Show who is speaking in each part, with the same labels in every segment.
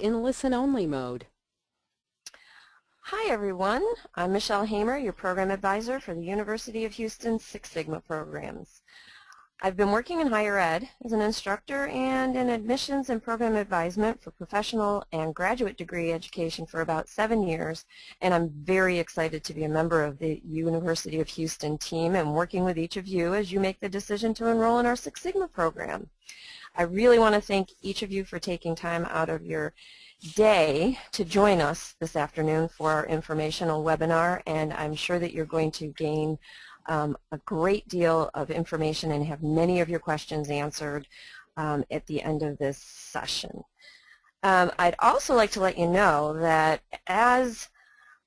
Speaker 1: in listen-only mode.
Speaker 2: Hi everyone, I'm Michelle Hamer, your Program Advisor for the University of Houston Six Sigma programs. I've been working in higher ed as an instructor and in admissions and program advisement for professional and graduate degree education for about 7 years, and I'm very excited to be a member of the University of Houston team and working with each of you as you make the decision to enroll in our Six Sigma program. I really want to thank each of you for taking time out of your day to join us this afternoon for our informational webinar, and I'm sure that you're going to gain a great deal of information and have many of your questions answered at the end of this session. I'd also like to let you know that as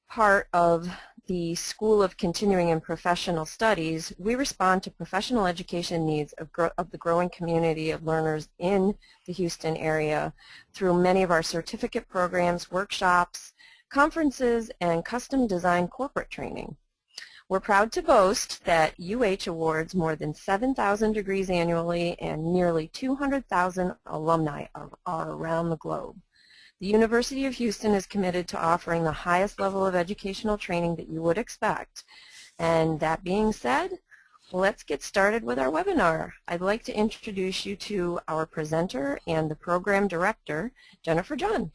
Speaker 2: part of the School of Continuing and Professional Studies, we respond to professional education needs of the growing community of learners in the Houston area through many of our certificate programs, workshops, conferences, and custom design corporate training. We're proud to boast that UH awards more than 7,000 degrees annually, and nearly 200,000 alumni are around the globe. The University of Houston is committed to offering the highest level of educational training that you would expect. And that being said, let's get started with our webinar. I'd like to introduce you to our presenter and the program director, Jennifer John.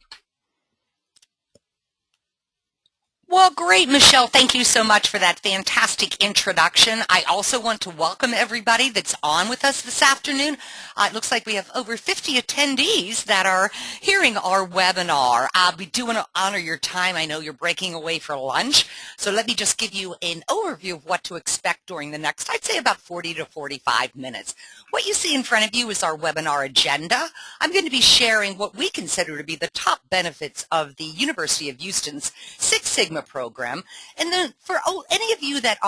Speaker 3: Well, great, Michelle. Thank you so much for that fantastic introduction. I also want to welcome everybody that's on with us this afternoon. It looks like we have over 50 attendees that are hearing our webinar. We do want to honor your time. I know you're breaking away for lunch, so let me just give you an overview of what to expect during the next, I'd say, about 40 to 45 minutes. What you see in front of you is our webinar agenda. I'm going to be sharing what we consider to be the top benefits of the University of Houston's Six Sigma program. And then for any of you that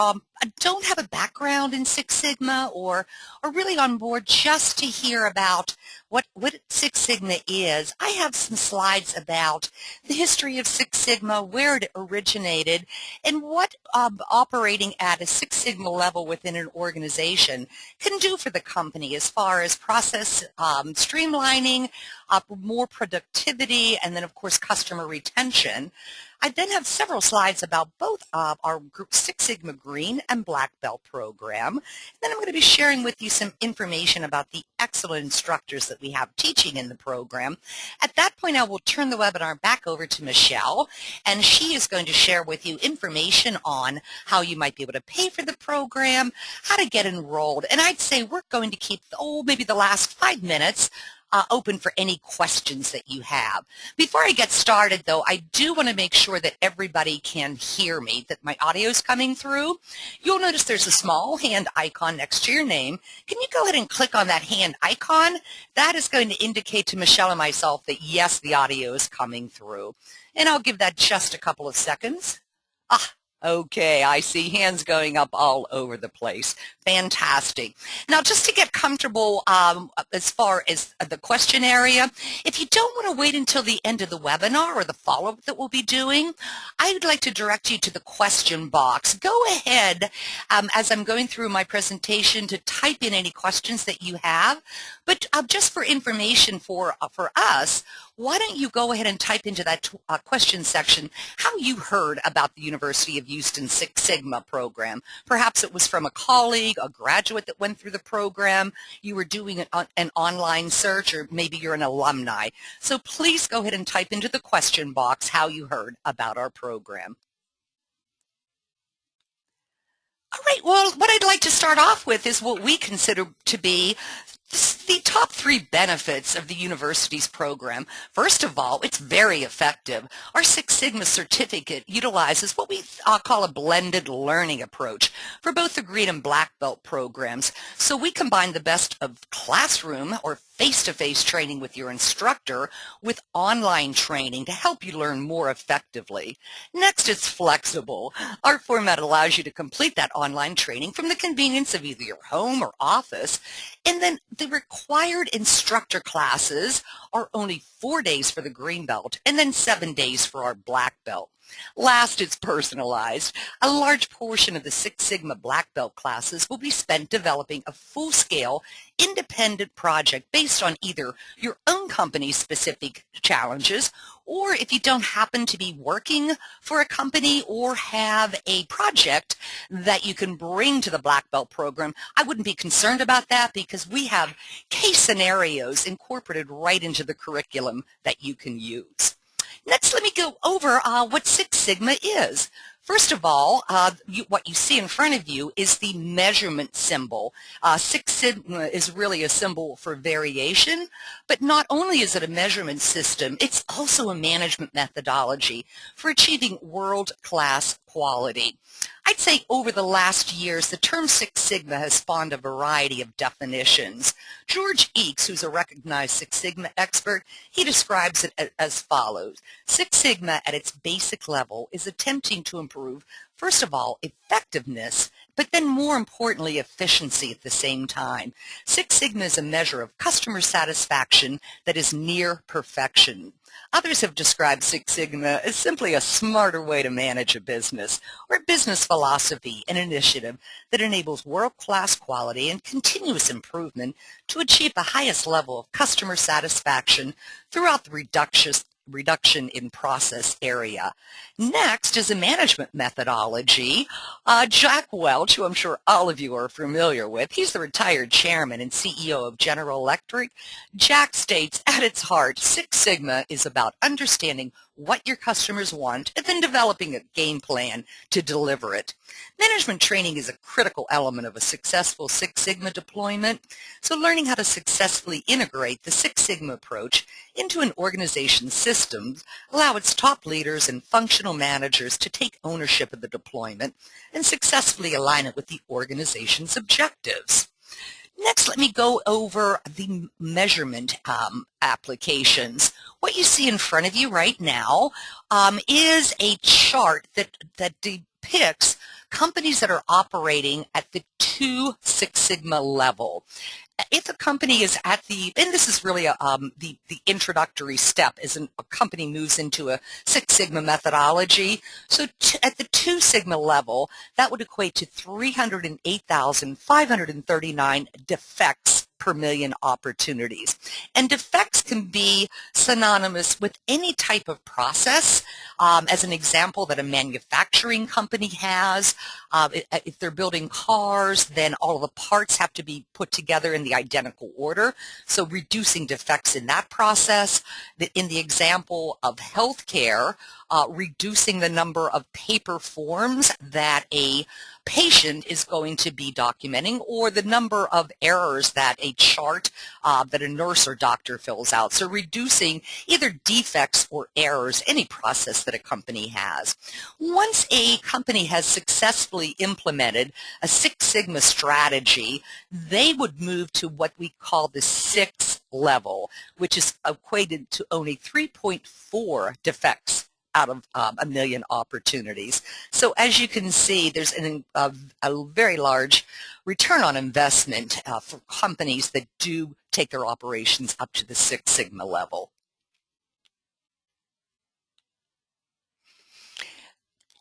Speaker 3: don't have a background in Six Sigma or are really on board just to hear about what Six Sigma is, I have some slides about the history of Six Sigma, where it originated, and what operating at a Six Sigma level within an organization can do for the company as far as process streamlining, more productivity, and then of course customer retention. I then have several slides about both our Group Six Sigma Green and Black Belt program. And then I'm going to be sharing with you some information about the excellent instructors that we have teaching in the program. At that point, I will turn the webinar back over to Michelle, and she is going to share with you information on how you might be able to pay for the program, how to get enrolled. And I'd say we're going to keep, maybe the last 5 minutes open for any questions that you have. Before I get started, though, I do want to make sure that everybody can hear me, that my audio is coming through. You'll notice there's a small hand icon next to your name. Can you go ahead and click on that hand icon? That is going to indicate to Michelle and myself that, yes, the audio is coming through. And I'll give that just a couple of seconds. Okay, I see hands going up all over the place. Fantastic. Now, just to get comfortable as far as the question area, if you don't want to wait until the end of the webinar or the follow-up that we'll be doing, I would like to direct you to the question box. Go ahead, as I'm going through my presentation, to type in any questions that you have. But just for information for us, why don't you go ahead and type into that question section how you heard about the University of Houston Six Sigma program. Perhaps it was from a colleague, a graduate that went through the program, you were doing an online search, or maybe you're an alumni. So please go ahead and type into the question box how you heard about our program. All right, well, what I'd like to start off with is what we consider to be the top 3 benefits of the university's program. First of all, it's very effective. Our Six Sigma certificate utilizes what we call a blended learning approach for both the Green and Black Belt programs. So we combine the best of classroom or face-to-face training with your instructor with online training to help you learn more effectively. Next, it's flexible. Our format allows you to complete that online training from the convenience of either your home or office. And then the required instructor classes are only 4 days for the green belt, and then 7 days for our black belt. Last, it's personalized. A large portion of the Six Sigma Black Belt classes will be spent developing a full-scale, independent project based on either your own company's specific challenges, or if you don't happen to be working for a company or have a project that you can bring to the Black Belt program, I wouldn't be concerned about that because we have case scenarios incorporated right into the curriculum that you can use. Next, let me go over what Six Sigma is. First of all, what you see in front of you is the measurement symbol. Six Sigma is really a symbol for variation, but not only is it a measurement system, it's also a management methodology for achieving world-class quality. I'd say over the last years, the term Six Sigma has spawned a variety of definitions. George Eakes, who's a recognized Six Sigma expert, he describes it as follows. Six Sigma at its basic level is attempting to improve, first of all, effectiveness, but then more importantly, efficiency at the same time. Six Sigma is a measure of customer satisfaction that is near perfection. Others have described Six Sigma as simply a smarter way to manage a business, or a business philosophy and initiative that enables world-class quality and continuous improvement to achieve the highest level of customer satisfaction throughout the reduction in process area. Next is a management methodology. Jack Welch, who I'm sure all of you are familiar with, he's the retired chairman and CEO of General Electric. Jack states, at its heart, Six Sigma is about understanding what your customers want and then developing a game plan to deliver it. Management training is a critical element of a successful Six Sigma deployment, so learning how to successfully integrate the Six Sigma approach into an organization's systems allow its top leaders and functional managers to take ownership of the deployment and successfully align it with the organization's objectives. Next, let me go over the measurement applications. What you see in front of you right now is a chart that depicts companies that are operating at the 2 Six Sigma level. If a company is at the, and this is really the introductory step as a company moves into a Six Sigma methodology. So at the 2 Sigma level, that would equate to 308,539 defects per million opportunities. And defects can be synonymous with any type of process. As an example that a manufacturing company has, if they're building cars, then all of the parts have to be put together in the identical order. So reducing defects in that process. In the example of healthcare, reducing the number of paper forms that a patient is going to be documenting, or the number of errors that a chart that a nurse or doctor fills out. So reducing either defects or errors, any process that a company has. Once a company has successfully implemented a Six Sigma strategy, they would move to what we call the 6th level, which is equated to only 3.4 defects out of a million opportunities. So as you can see, there's a very large return on investment for companies that do take their operations up to the Six Sigma level.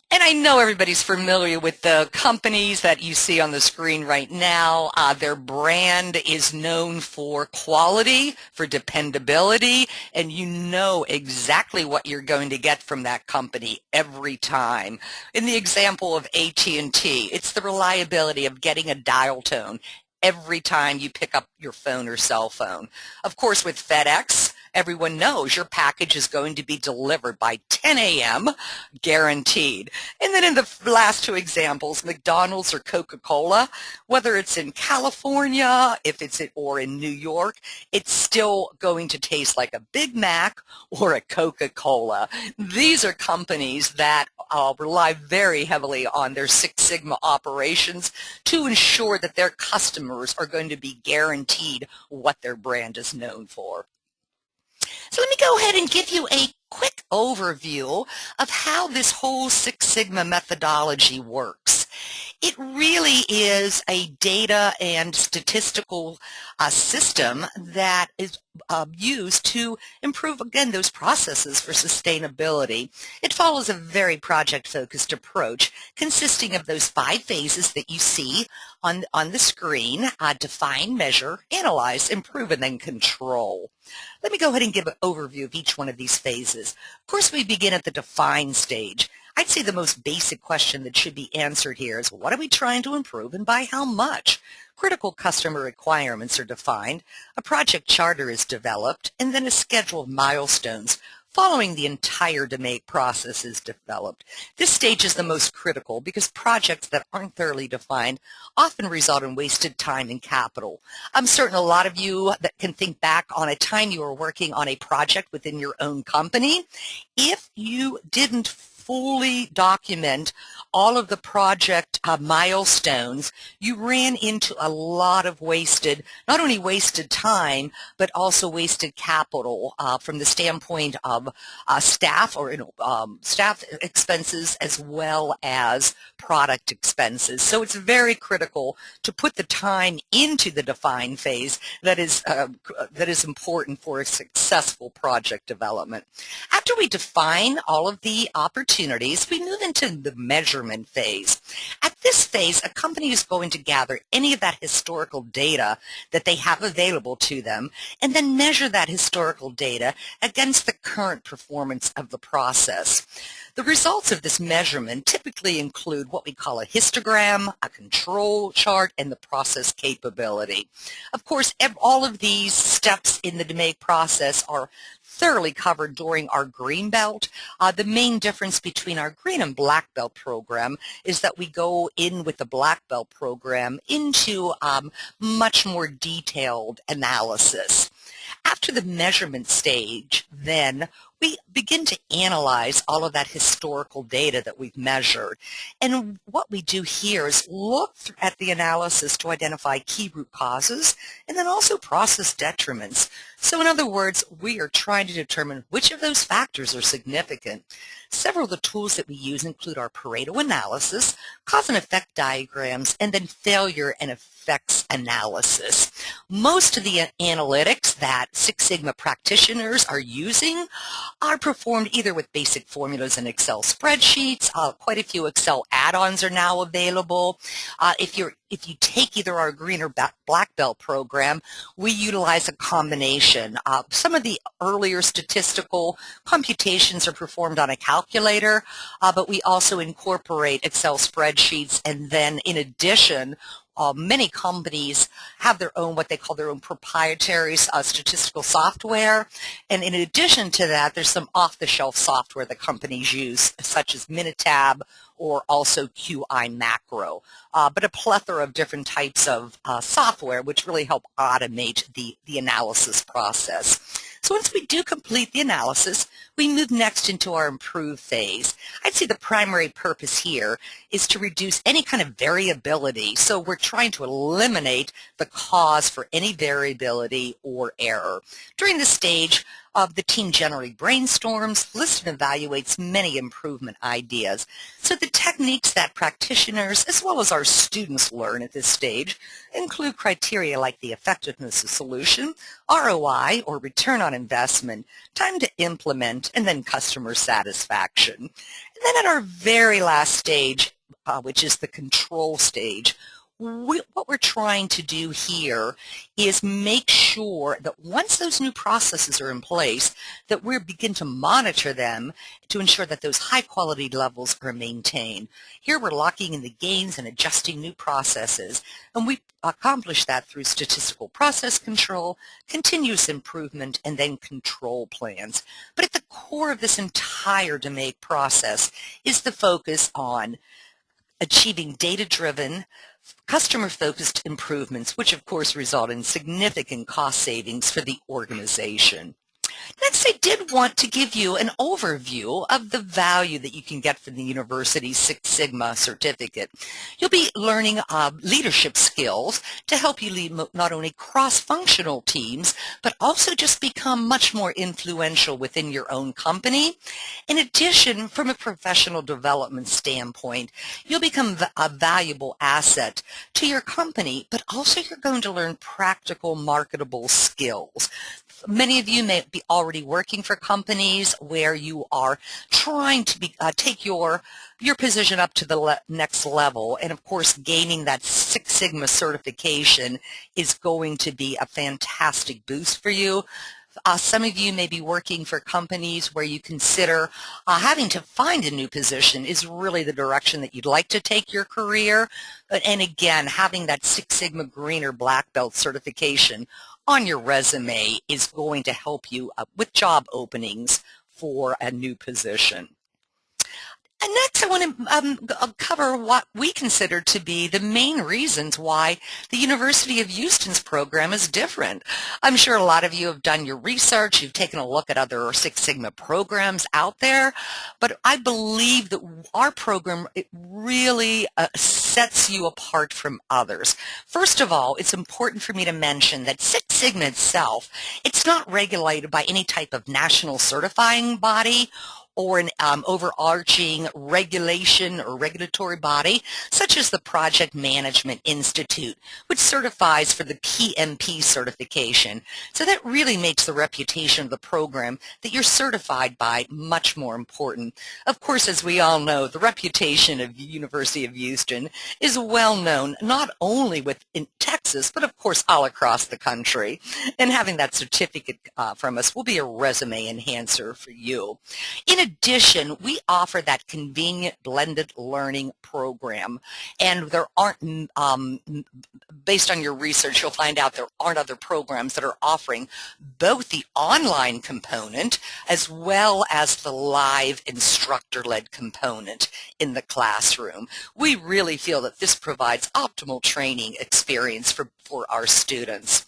Speaker 3: And I know everybody's familiar with the companies that you see on the screen right now. Their brand is known for quality, for dependability, and you know exactly what you're going to get from that company every time. In the example of AT&T, it's the reliability of getting a dial tone every time you pick up your phone or cell phone. Of course, with FedEx, everyone knows your package is going to be delivered by 10 a.m. guaranteed. And then in the last two examples, McDonald's or Coca-Cola, whether it's in California, or in New York, it's still going to taste like a Big Mac or a Coca-Cola. These are companies that rely very heavily on their Six Sigma operations to ensure that their customers are going to be guaranteed what their brand is known for. So let me go ahead and give you a quick overview of how this whole Six Sigma methodology works. It really is a data and statistical system that is used to improve, again, those processes for sustainability. It follows a very project-focused approach consisting of those 5 phases that you see on the screen: define, measure, analyze, improve, and then control. Let me go ahead and give an overview of each one of these phases. Of course, we begin at the define stage. I'd say the most basic question that should be answered here is, what are we trying to improve and by how much? Critical customer requirements are defined, a project charter is developed, and then a schedule of milestones following the entire DMAIC process is developed. This stage is the most critical because projects that aren't thoroughly defined often result in wasted time and capital. I'm certain a lot of you that can think back on a time you were working on a project within your own company. If you didn't fully document all of the project milestones, you ran into a lot of not only wasted time, but also wasted capital from the standpoint of staff staff expenses as well as product expenses. So it's very critical to put the time into the define phase that is important for a successful project development. After we define all of the opportunities, we move into the measurement phase. At this phase, a company is going to gather any of that historical data that they have available to them and then measure that historical data against the current performance of the process. The results of this measurement typically include what we call a histogram, a control chart, and the process capability. Of course, all of these steps in the DMAIC process are thoroughly covered during our green belt. The main difference between our green and black belt program is that we go in with the black belt program into much more detailed analysis. After the measurement stage, then, we begin to analyze all of that historical data that we've measured. And what we do here is look at the analysis to identify key root causes and then also process detriments. So in other words, we are trying to determine which of those factors are significant. Several of the tools that we use include our Pareto analysis, cause and effect diagrams, and then failure and effects analysis. Most of the analytics that Six Sigma practitioners are using are performed either with basic formulas in Excel spreadsheets. Quite a few Excel add-ons are now available. If you take either our green or black belt program, we utilize a combination. Some of the earlier statistical computations are performed on a calculator, but we also incorporate Excel spreadsheets, and then in addition, many companies have their own, what they call their own proprietary statistical software. And in addition to that, there's some off-the-shelf software that companies use, such as Minitab or also QI Macro, but a plethora of different types of software which really help automate the analysis process. So once we do complete the analysis, we move next into our improve phase. I'd say the primary purpose here is to reduce any kind of variability. So we're trying to eliminate the cause for any variability or error. During this stage, the team generally brainstorms, lists, and evaluates many improvement ideas. So the techniques that practitioners as well as our students learn at this stage include criteria like the effectiveness of solution, ROI or return on investment, time to implement, and then customer satisfaction. And then at our very last stage, which is the control stage, what we're trying to do here is make sure that once those new processes are in place, that we begin to monitor them to ensure that those high quality levels are maintained. Here we're locking in the gains and adjusting new processes, and we accomplish that through statistical process control, continuous improvement, and then control plans. But at the core of this entire DMAIC process is the focus on achieving data-driven, customer-focused improvements, which of course result in significant cost savings for the organization. Next, I did want to give you an overview of the value that you can get from the university's Six Sigma certificate. You'll be learning leadership skills to help you lead not only cross-functional teams, but also just become much more influential within your own company. In addition, from a professional development standpoint, you'll become a valuable asset to your company, but also you're going to learn practical marketable skills. Many of you may be already working for companies where you are trying to take your position up to the next level, and of course gaining that Six Sigma certification is going to be a fantastic boost for you. Some of you may be working for companies where you consider having to find a new position is really the direction that you'd like to take your career. And again, having that Six Sigma Green or Black Belt certification on your resume is going to help you with job openings for a new position. And next, I want to cover what we consider to be the main reasons why the University of Houston's program is different. I'm sure a lot of you have done your research, you've taken a look at other Six Sigma programs out there, but I believe that our program, it really sets you apart from others. First of all, it's important for me to mention that Six Sigma itself, it's not regulated by any type of national certifying body or an overarching regulation or regulatory body, such as the Project Management Institute, which certifies for the PMP certification. So that really makes the reputation of the program that you're certified by much more important. Of course, as we all know, the reputation of the University of Houston is well known, not only in Texas, but of course all across the country. And having that certificate from us will be a resume enhancer for you. In addition, we offer that convenient blended learning program, and there aren't, based on your research, you'll find out there aren't other programs that are offering both the online component as well as the live instructor-led component in the classroom. We really feel that this provides optimal training experience for our students.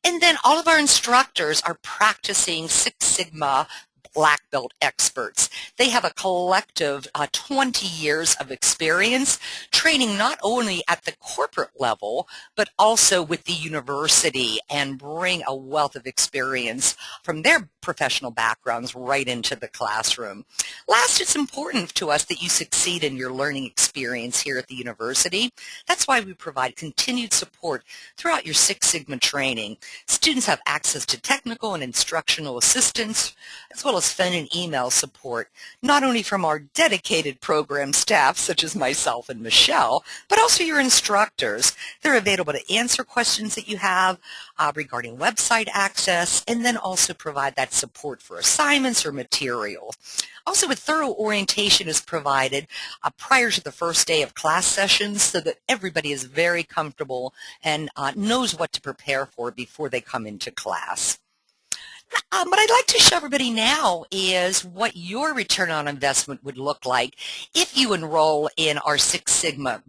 Speaker 3: And then all of our instructors are practicing Six Sigma Black Belt experts. They have a collective 20 years of experience training not only at the corporate level, but also with the university, and bring a wealth of experience from their professional backgrounds right into the classroom. Last, it's important to us that you succeed in your learning experience here at the university. That's why we provide continued support throughout your Six Sigma training. Students have access to technical and instructional assistance, as well as phone and email support, not only from our dedicated program staff, such as myself and Michelle, but also your instructors. They're available to answer questions that you have regarding website access, and then also provide that support for assignments or materials. Also, a thorough orientation is provided prior to the first day of class sessions, so that everybody is very comfortable and knows what to prepare for before they come into class. What I'd like to show everybody now is what your return on investment would look like if you enroll in our Six Sigma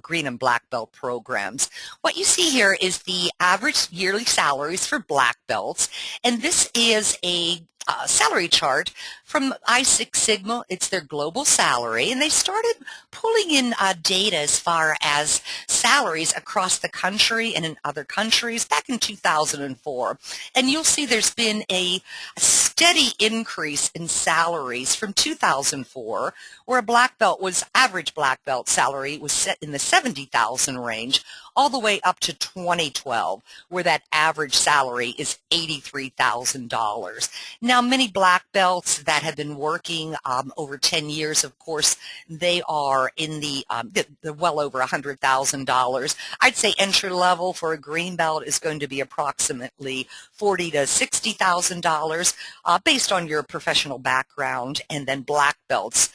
Speaker 3: Green and Black Belt programs. What you see here is the average yearly salaries for Black Belts, and this is a salary chart from Six Sigma. It's their global salary, and they started pulling in data as far as salaries across the country and in other countries back in 2004. And you'll see there's been a steady increase in salaries from 2004, where a black belt average black belt salary was set in the 70,000 range, all the way up to 2012, where that average salary is $83,000. Now, many black belts that have been working over 10 years, of course, they are in they're well over $100,000. I'd say entry level for a green belt is going to be approximately $40,000 to $60,000 based on your professional background, and then black belts,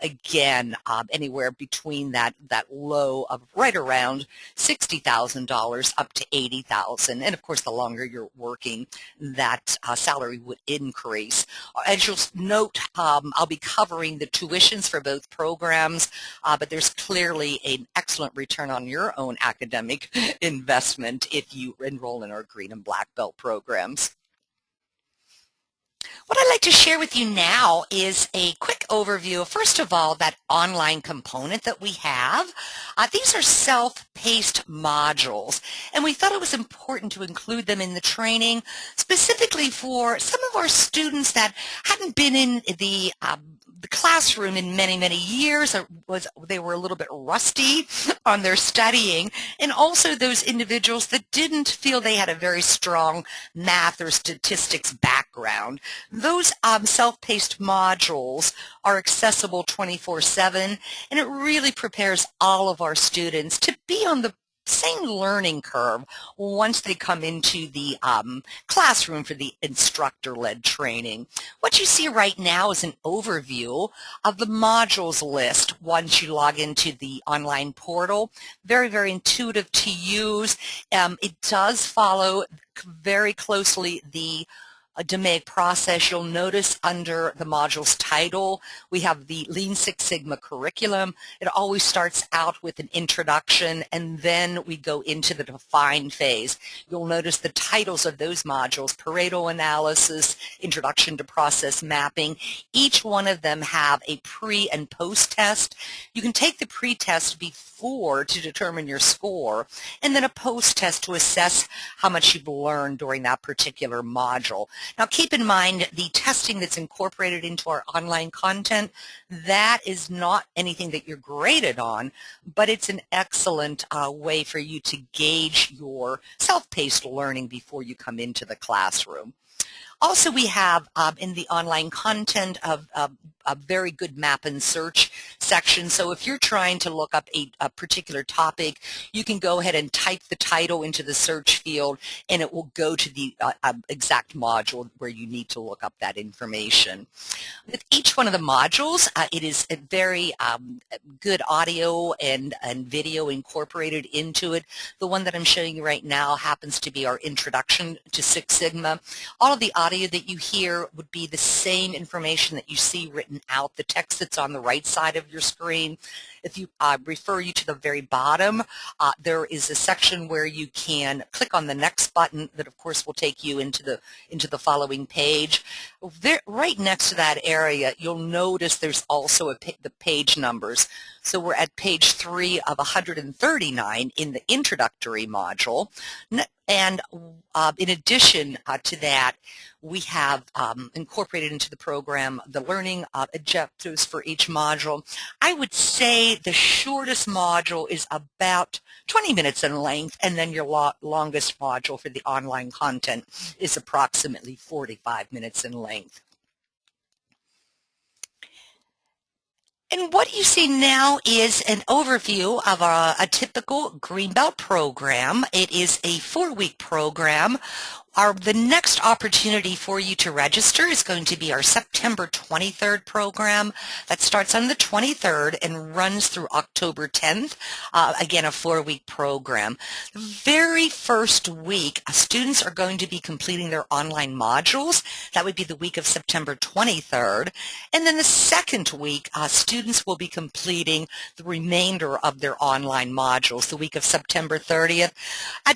Speaker 3: again, anywhere between that low of right around $60,000 up to $80,000, and of course, the longer you're working, that salary would increase. As you'll note, I'll be covering the tuitions for both programs, but there's clearly an excellent return on your own academic investment if you enroll in our Green and Black Belt programs. What I'd like to share with you now is a quick overview of, first of all, that online component that we have. These are self-paced modules, and we thought it was important to include them in the training, specifically for some of our students that hadn't been in the classroom in many, many years, or they were a little bit rusty on their studying, and also those individuals that didn't feel they had a very strong math or statistics background. Those self-paced modules are accessible 24/7, and it really prepares all of our students to be on the same learning curve once they come into the classroom for the instructor-led training. What you see right now is an overview of the modules list once you log into the online portal. Very, very intuitive to use. It does follow very closely the DMAIC process. You'll notice under the module's title, we have the Lean Six Sigma curriculum. It always starts out with an introduction, and then we go into the define phase. You'll notice the titles of those modules: Pareto analysis, introduction to process mapping. Each one of them have a pre and post test. You can take the pre-test before to determine your score, and then a post test to assess how much you've learned during that particular module. Now, keep in mind the testing that's incorporated into our online content, that is not anything that you're graded on, but it's an excellent way for you to gauge your self-paced learning before you come into the classroom. Also, we have in the online content a very good map and search section. So if you're trying to look up a particular topic, you can go ahead and type the title into the search field, and it will go to the exact module where you need to look up that information. With each one of the modules, it is a very good audio and video incorporated into it. The one that I'm showing you right now happens to be our Introduction to Six Sigma. All of the audio that you hear would be the same information that you see written out, the text that's on the right side of your screen. If you refer you to the very bottom, there is a section where you can click on the next button that of course will take you into the following page. There, right next to that area, you'll notice there's also the page numbers. So we're at page 3 of 139 in the introductory module. And in addition to that, we have incorporated into the program the learning objectives for each module. I would say the shortest module is about 20 minutes in length, and then your longest module for the online content is approximately 45 minutes in length. And what you see now is an overview of a typical Greenbelt program. It is a 4-week program. The next opportunity for you to register is going to be our September 23rd program that starts on the 23rd and runs through October 10th. Again, a 4-week program. The very first week, students are going to be completing their online modules. That would be the week of September 23rd. And then the second week, students will be completing the remainder of their online modules, the week of September 30th.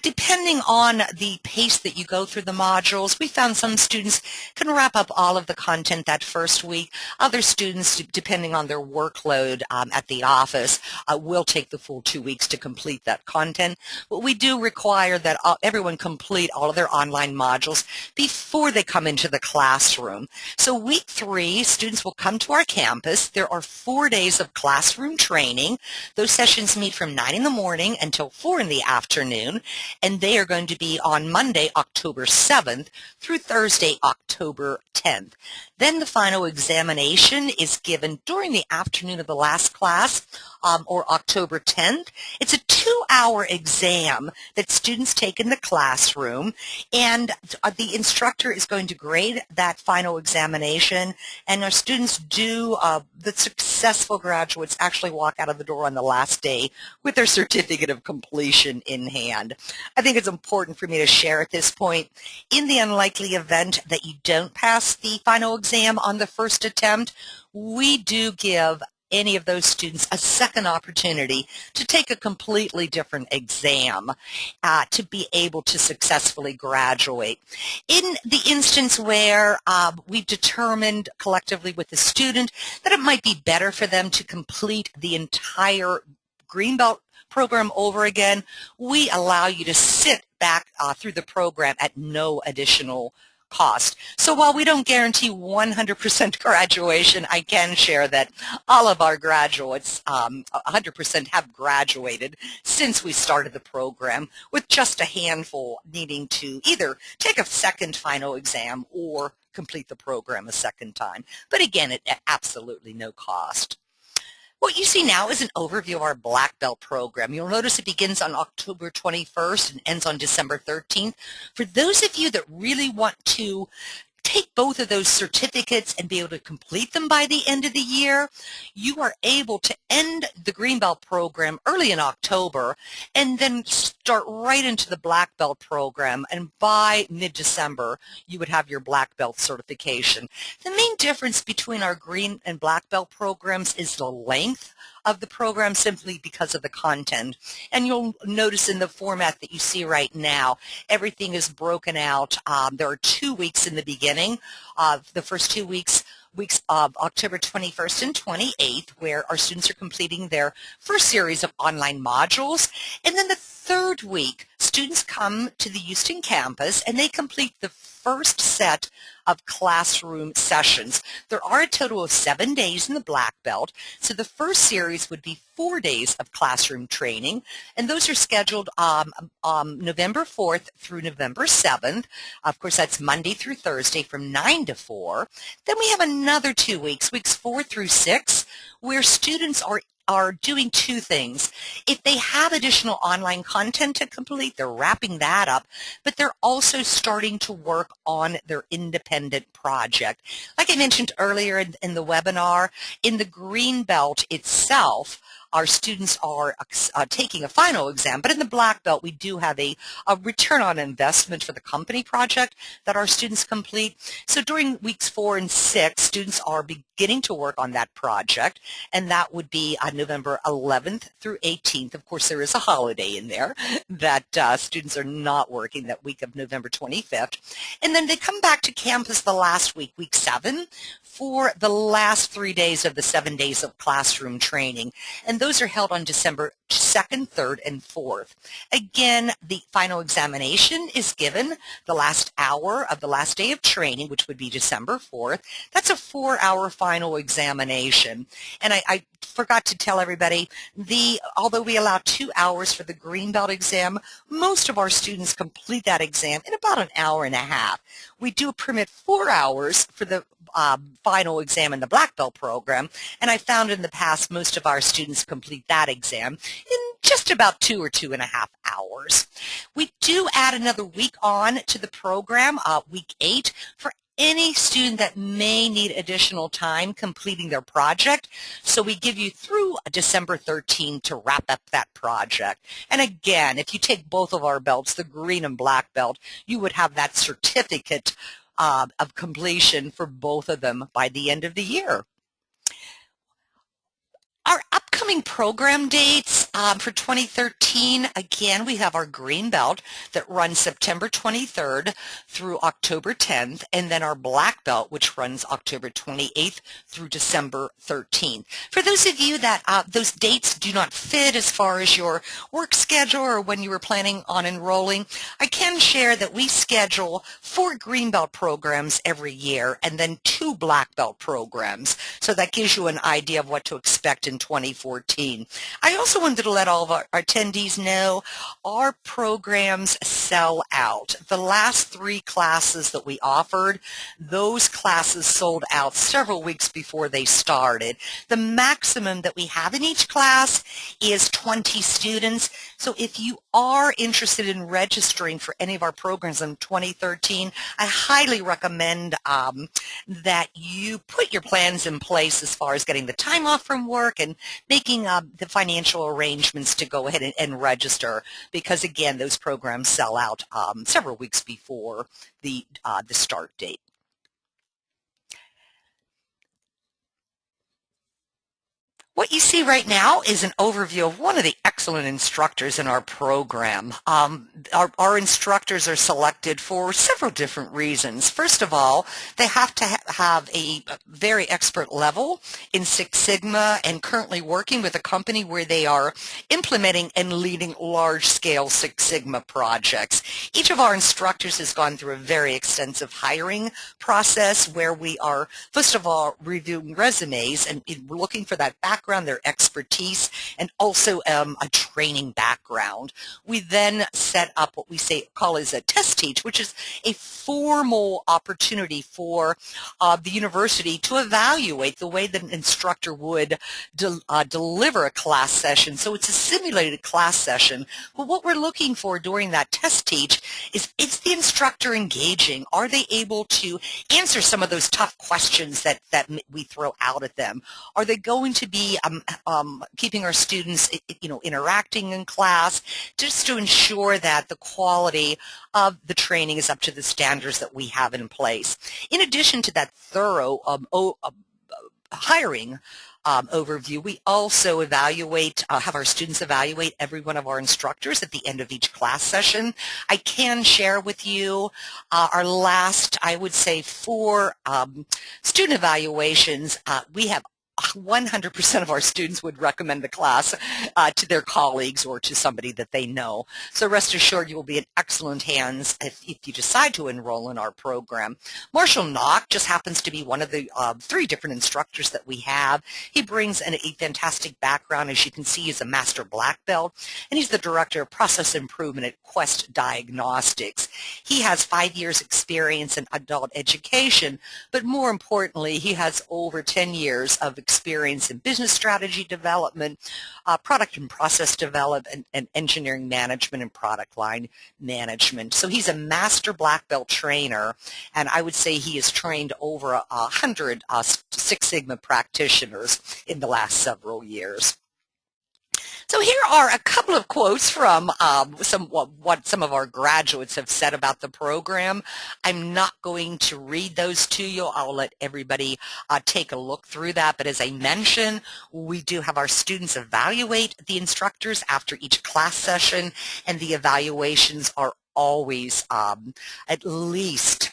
Speaker 3: Depending on the pace that you go through the modules, we found some students can wrap up all of the content that first week. Other students, depending on their workload at the office, will take the full 2 weeks to complete that content. But we do require that everyone complete all of their online modules before they come into the classroom. So week 3, students will come to our campus. There are 4 days of classroom training. Those sessions meet from 9 in the morning until 4 in the afternoon, and they are going to be on Monday, October 7th through Thursday, October 10th. Then the final examination is given during the afternoon of the last class, or October 10th. It's a 2-hour exam that students take in the classroom, and the instructor is going to grade that final examination, and our students the successful graduates actually walk out of the door on the last day with their certificate of completion in hand. I think it's important for me to share at this point, in the unlikely event that you don't pass the final exam on the first attempt, we do give any of those students a second opportunity to take a completely different exam to be able to successfully graduate. In the instance where we've determined collectively with the student that it might be better for them to complete the entire Greenbelt program over again, we allow you to sit back through the program at no additional cost. So while we don't guarantee 100% graduation, I can share that all of our graduates, 100% have graduated since we started the program, with just a handful needing to either take a second final exam or complete the program a second time. But again, at absolutely no cost. What you see now is an overview of our Black Belt program. You'll notice it begins on October 21st and ends on December 13th. For those of you that really want to take both of those certificates and be able to complete them by the end of the year, you are able to end the Green Belt program early in October and then start right into the Black Belt program, and by mid-December you would have your Black Belt certification. The main difference between our Green and Black Belt programs is the length of the program, simply because of the content. And you'll notice in the format that you see right now, everything is broken out. There are 2 weeks in the beginning. The first 2 weeks of October 21st and 28th, where our students are completing their first series of online modules. And then the third week, students come to the Houston campus and they complete the first set of classroom sessions. There are a total of 7 days in the Black Belt, so the first series would be 4 days of classroom training, and those are scheduled November 4th through November 7th. Of course, that's Monday through Thursday from 9 to 4. Then we have another 2 weeks, weeks 4 through 6, where students are doing two things. If they have additional online content to complete, they're wrapping that up, but they're also starting to work on their independent project. Like I mentioned earlier in the webinar, in the Green Belt itself, our students are taking a final exam, but in the Black Belt we do have a return on investment for the company project that our students complete. So during weeks 4 and 6, students are beginning to work on that project, and that would be November 11th through 18th. Of course, there is a holiday in there that students are not working that week of November 25th. And then they come back to campus the last week, week 7, for the last 3 days of the 7 days of classroom training. And those are held on December 2nd, 3rd, and 4th. Again, the final examination is given the last hour of the last day of training, which would be December 4th. That's a 4-hour final examination. And I forgot to tell everybody, although we allow 2 hours for the Green Belt exam, most of our students complete that exam in about an hour and a half. We do permit 4 hours for the final exam in the Black Belt program, and I found in the past most of our students complete that exam in just about 2 or 2.5 hours. We do add another week on to the program, week 8, for any student that may need additional time completing their project. So we give you through December 13 to wrap up that project. And again, if you take both of our belts, the Green and Black Belt, you would have that certificate of completion for both of them by the end of the year. Our upcoming program dates for 2013, again, we have our Green Belt that runs September 23rd through October 10th, and then our Black Belt, which runs October 28th through December 13th. For those of you that those dates do not fit as far as your work schedule or when you were planning on enrolling, I can share that we schedule 4 Green Belt programs every year and then 2 Black Belt programs. So that gives you an idea of what to expect in 2014. I also wanted to let all of our attendees know our programs sell out. The last 3 classes that we offered, those classes sold out several weeks before they started. The maximum that we have in each class is 20 students. So if you are interested in registering for any of our programs in 2013, I highly recommend that you put your plans in place as far as getting the time off from work and making the financial arrangements to go ahead and register, because again, those programs sell out several weeks before the start date. What you see right now is an overview of one of the excellent instructors in our program. Our instructors are selected for several different reasons. First of all, they have to have a very expert level in Six Sigma and currently working with a company where they are implementing and leading large-scale Six Sigma projects. Each of our instructors has gone through a very extensive hiring process where we are, first of all, reviewing resumes and looking for that background, their expertise, and also a training background. We then set up what we call as a test teach, which is a formal opportunity for the university to evaluate the way that an instructor would deliver a class session. So it's a simulated class session. But what we're looking for during that test teach is the instructor engaging? Are they able to answer some of those tough questions that we throw out at them? Are they going to be keeping our students, interacting in class, just to ensure that the quality of the training is up to the standards that we have in place? In addition to that thorough hiring overview, we also have our students evaluate every one of our instructors at the end of each class session. I can share with you our last, I would say, 4 student evaluations. We have 100% of our students would recommend the class to their colleagues or to somebody that they know. So rest assured you will be in excellent hands if you decide to enroll in our program. Marshall Knock just happens to be one of the 3 different instructors that we have. He brings a fantastic background. As you can see, he's a master black belt, and he's the director of process improvement at Quest Diagnostics. He has 5 years experience in adult education, but more importantly, he has over 10 years of experience in business strategy development, product and process development, and engineering management and product line management. So he's a master black belt trainer, and I would say he has trained over 100 Six Sigma practitioners in the last several years. So here are a couple of quotes from what some of our graduates have said about the program. I'm not going to read those to you. I'll let everybody take a look through that. But as I mentioned, we do have our students evaluate the instructors after each class session, and the evaluations are always at least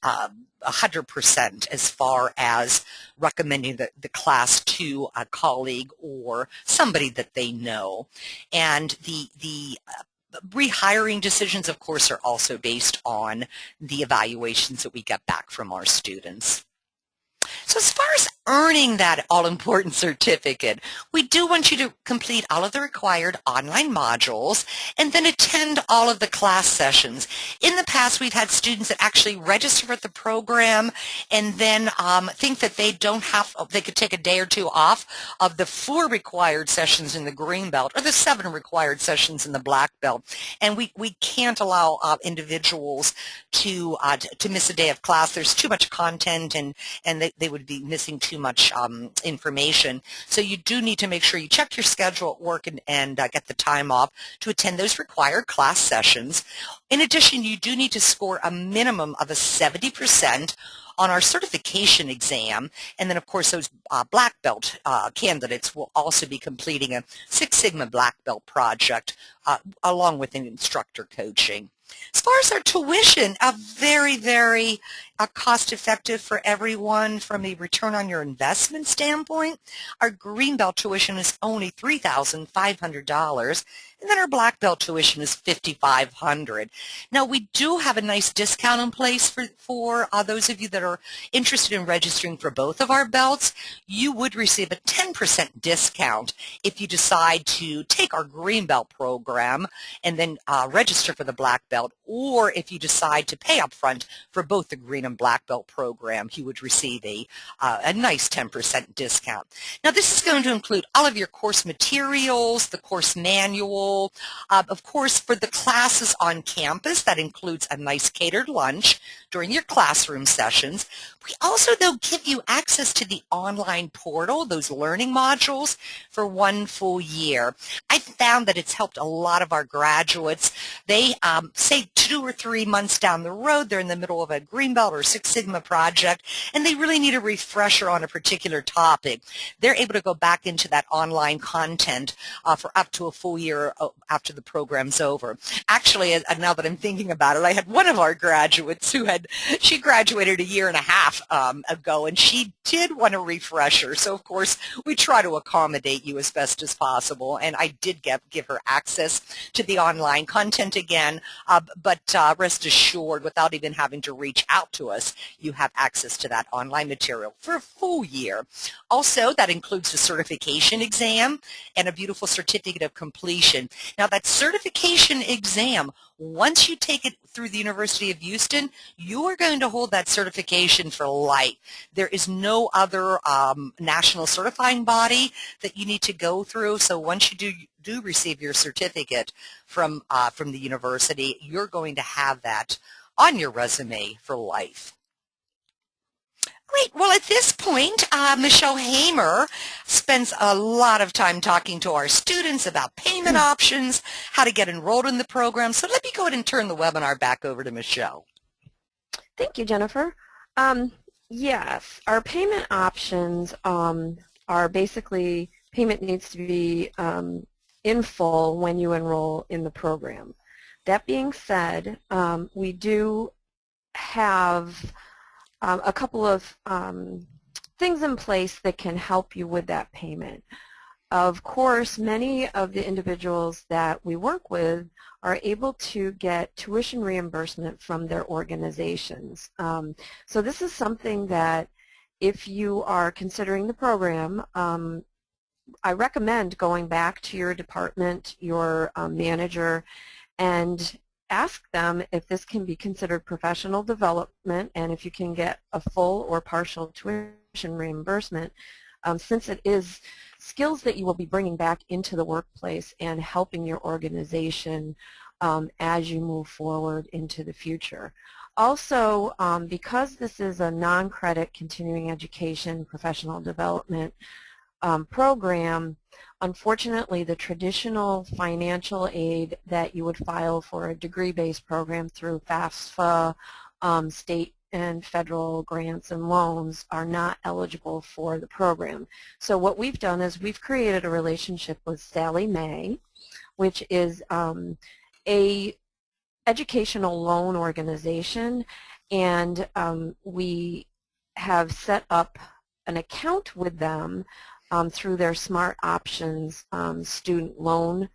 Speaker 3: 100% as far as recommending the class to a colleague or somebody that they know. And the rehiring decisions, of course, are also based on the evaluations that we get back from our students. So as far as earning that all-important certificate, we do want you to complete all of the required online modules and then attend all of the class sessions. In the past, we've had students that actually register for the program and then think that they could take a day or 2 off of the 4 required sessions in the green belt or the 7 required sessions in the black belt. And we can't allow individuals to miss a day of class. There's too much content, and they would be missing too much information. So you do need to make sure you check your schedule at work and get the time off to attend those required class sessions. In addition, you do need to score a minimum of a 70% on our certification exam, and then of course those black belt candidates will also be completing a Six Sigma black belt project along with an instructor coaching. As far as our tuition, very, very cost-effective for everyone from a return on your investment standpoint. Our green belt tuition is only $3,500, and then our black belt tuition is $5,500. Now, we do have a nice discount in place for those of you that are interested in registering for both of our belts. You would receive a 10% discount if you decide to take our green belt program and then register for the black belt, or if you decide to pay up front for both the green and black belt program, you would receive a nice 10% discount. Now, this is going to include all of your course materials, the course manual, available. Of course, for the classes on campus, that includes a nice catered lunch during your classroom sessions. We also, though, give you access to the online portal, those learning modules, for 1 full year. I found that it's helped a lot of our graduates. They say 2 or 3 months down the road, they're in the middle of a Greenbelt or Six Sigma project, and they really need a refresher on a particular topic. They're able to go back into that online content for up to a full year after the program's over. Actually, now that I'm thinking about it, I had one of our graduates she graduated 1.5 years ago, and she did want a refresher. So, of course, we try to accommodate you as best as possible, and I did give her access to the online content again, but rest assured, without even having to reach out to us, you have access to that online material for a full year. Also, that includes the certification exam and a beautiful certificate of completion. Now, that certification exam, once you take it through the University of Houston, you are going to hold that certification for life. There is no other national certifying body that you need to go through. So once you do receive your certificate from the university, you're going to have that on your resume for life. Great. Well, at this point, Michelle Hamer spends a lot of time talking to our students about payment options, how to get enrolled in the program. So let me go ahead and turn the webinar back over to Michelle.
Speaker 2: Thank you, Jennifer. Yes, our payment options are basically payment needs to be in full when you enroll in the program. That being said, we do have a couple of things in place that can help you with that payment. Of course, many of the individuals that we work with are able to get tuition reimbursement from their organizations. So this is something that if you are considering the program, I recommend going back to your department, your manager, and ask them if this can be considered professional development and if you can get a full or partial tuition reimbursement, since it is skills that you will be bringing back into the workplace and helping your organization as you move forward into the future. Also, because this is a non-credit continuing education professional development program, unfortunately the traditional financial aid that you would file for a degree-based program through FAFSA, state and federal grants and loans are not eligible for the program. So what we've done is we've created a relationship with Sallie Mae, which is a educational loan organization, and we have set up an account with them through their Smart Options student loan,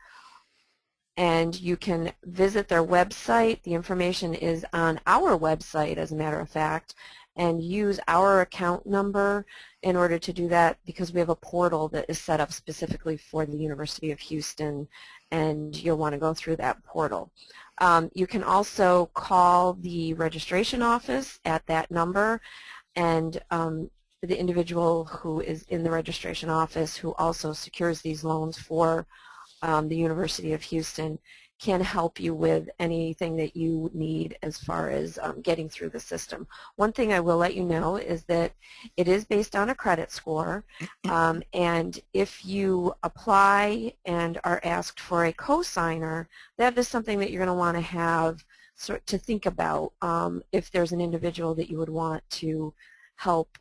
Speaker 2: and you can visit their website. The information is on our website, as a matter of fact, and use our account number in order to do that, because we have a portal that is set up specifically for the University of Houston, and you'll want to go through that portal. You can also call the registration office at that number, and the individual who is in the registration office who also secures these loans for the University of Houston can help you with anything that you need as far as getting through the system. One thing I will let you know is that it is based on a credit score, and if you apply and are asked for a cosigner, that is something that you're going to want to have to think about if there's an individual that you would want to help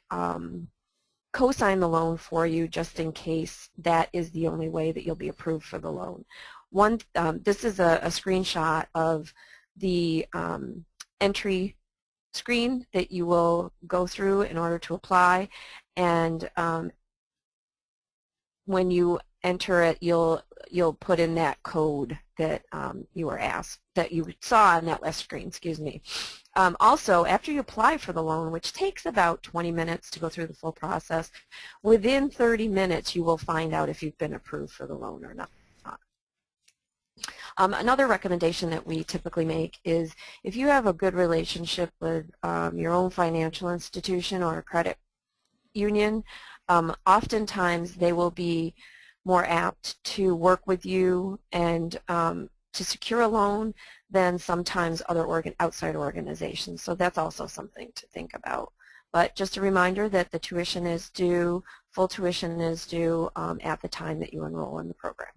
Speaker 2: co-sign the loan for you, just in case that is the only way that you'll be approved for the loan. This is a screenshot of the entry screen that you will go through in order to apply, and when you enter it, you'll put in that code that you were asked, that you saw on that last screen, excuse me. Also, after you apply for the loan, which takes about 20 minutes to go through the full process, within 30 minutes you will find out if you've been approved for the loan or not. Another recommendation that we typically make is if you have a good relationship with your own financial institution or a credit union, oftentimes they will be more apt to work with you and to secure a loan than sometimes other outside organizations. So that's also something to think about. But just a reminder that the tuition is due, full tuition is due at the time that you enroll in the program.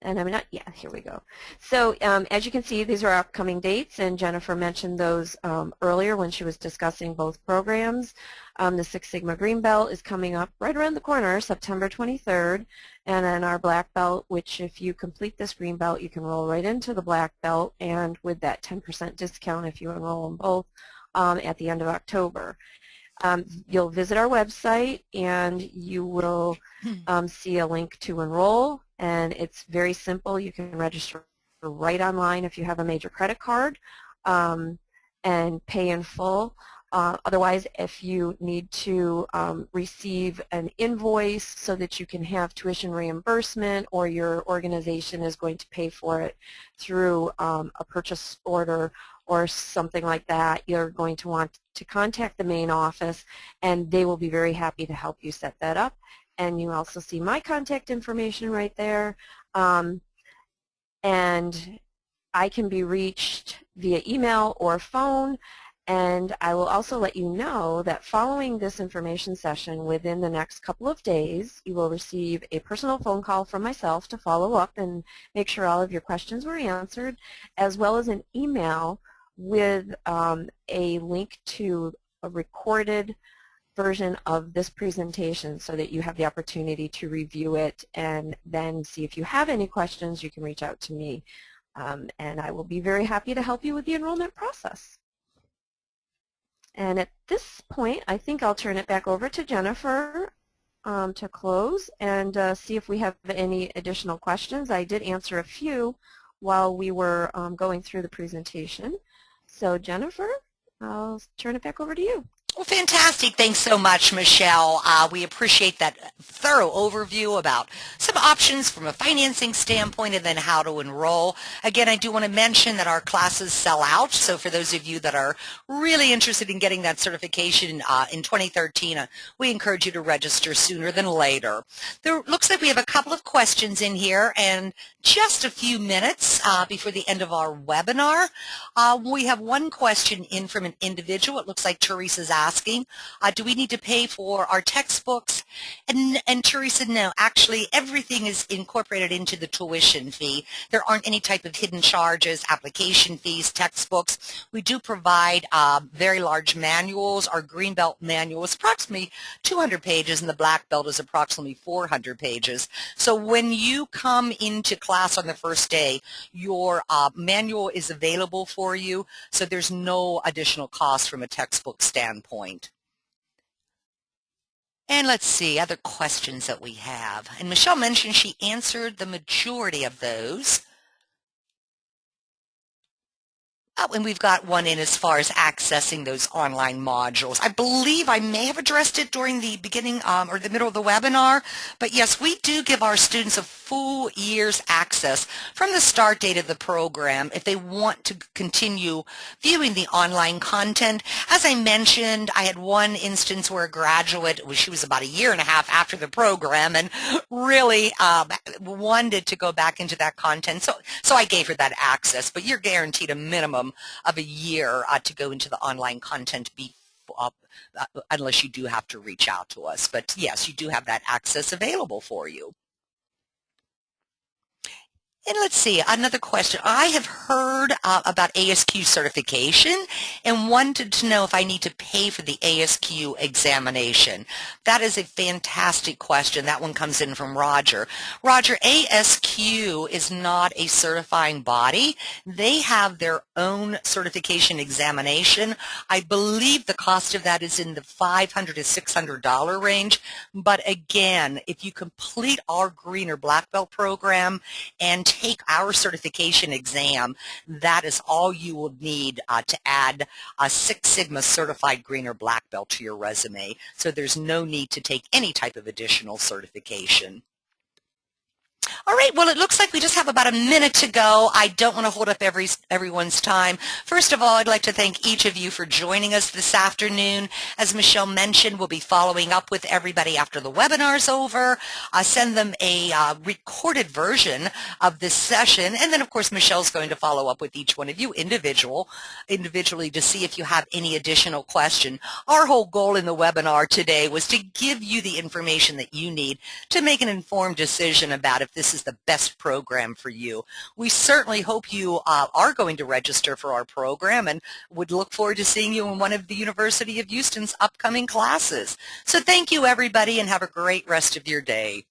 Speaker 2: And I'm not, yeah, here we go. So as you can see, these are upcoming dates, and Jennifer mentioned those earlier when she was discussing both programs. The Six Sigma Green Belt is coming up right around the corner, September 23rd, and then our Black Belt, which if you complete this Green Belt, you can roll right into the Black Belt, and with that 10% discount if you enroll in both at the end of October. You'll visit our website and you will see a link to enroll, and it's very simple. You can register right online if you have a major credit card and pay in full. Otherwise, if you need to receive an invoice so that you can have tuition reimbursement, or your organization is going to pay for it through a purchase order or something like that, you're going to want to contact the main office, and they will be very happy to help you set that up. And you also see my contact information right there. And I can be reached via email or phone. And I will also let you know that following this information session, within the next couple of days, you will receive a personal phone call from myself to follow up and make sure all of your questions were answered, as well as an email with a link to a recorded version of this presentation so that you have the opportunity to review it and then see if you have any questions. You can reach out to me, and I will be very happy to help you with the enrollment process. And at this point, I think I'll turn it back over to Jennifer to close and see if we have any additional questions. I did answer a few while we were going through the presentation. So Jennifer, I'll turn it back over to you.
Speaker 3: Well, fantastic. Thanks so much, Michelle. We appreciate that thorough overview about some options from a financing standpoint and then how to enroll. Again, I do want to mention that our classes sell out, so for those of you that are really interested in getting that certification in 2013, we encourage you to register sooner than later. There looks like we have a couple of questions in here, and just a few minutes before the end of our webinar. We have one question in from an individual. It looks like Teresa's asking, do we need to pay for our textbooks? And Teresa, no, actually everything is incorporated into the tuition fee. There aren't any type of hidden charges, application fees, textbooks. We do provide very large manuals. Our Green Belt manual is approximately 200 pages and the Black Belt is approximately 400 pages. So when you come into class on the first day, your manual is available for you, so there's no additional cost from a textbook standpoint. And let's see, other questions that we have. And Michelle mentioned she answered the majority of those. Oh, and we've got one in as far as accessing those online modules. I believe I may have addressed it during the beginning or the middle of the webinar, but yes, we do give our students a full year's access from the start date of the program if they want to continue viewing the online content. As I mentioned, I had one instance where a graduate, she was about a year and a half after the program and really wanted to go back into that content, so I gave her that access, but you're guaranteed a minimum of a year to go into the online content unless you do have to reach out to us. But yes, you do have that access available for you. And let's see, another question. I have heard about ASQ certification and wanted to know if I need to pay for the ASQ examination. That is a fantastic question. That one comes in from Roger. Roger, ASQ is not a certifying body. They have their own certification examination. I believe the cost of that is in the $500 to $600 range. But again, if you complete our Green or Black Belt program and take our certification exam, that is all you will need to add a Six Sigma certified Green or Black Belt to your resume. So there's no need to take any type of additional certification. All right, well, it looks like we just have about a minute to go. I don't want to hold up everyone's time. First of all, I'd like to thank each of you for joining us this afternoon. As Michelle mentioned, we'll be following up with everybody after the webinar's over. Send them a recorded version of this session, and then, of course, Michelle's going to follow up with each one of you individually to see if you have any additional question. Our whole goal in the webinar today was to give you the information that you need to make an informed decision about if this is the best program for you. We certainly hope you are going to register for our program and would look forward to seeing you in one of the University of Houston's upcoming classes. So thank you, everybody, and have a great rest of your day.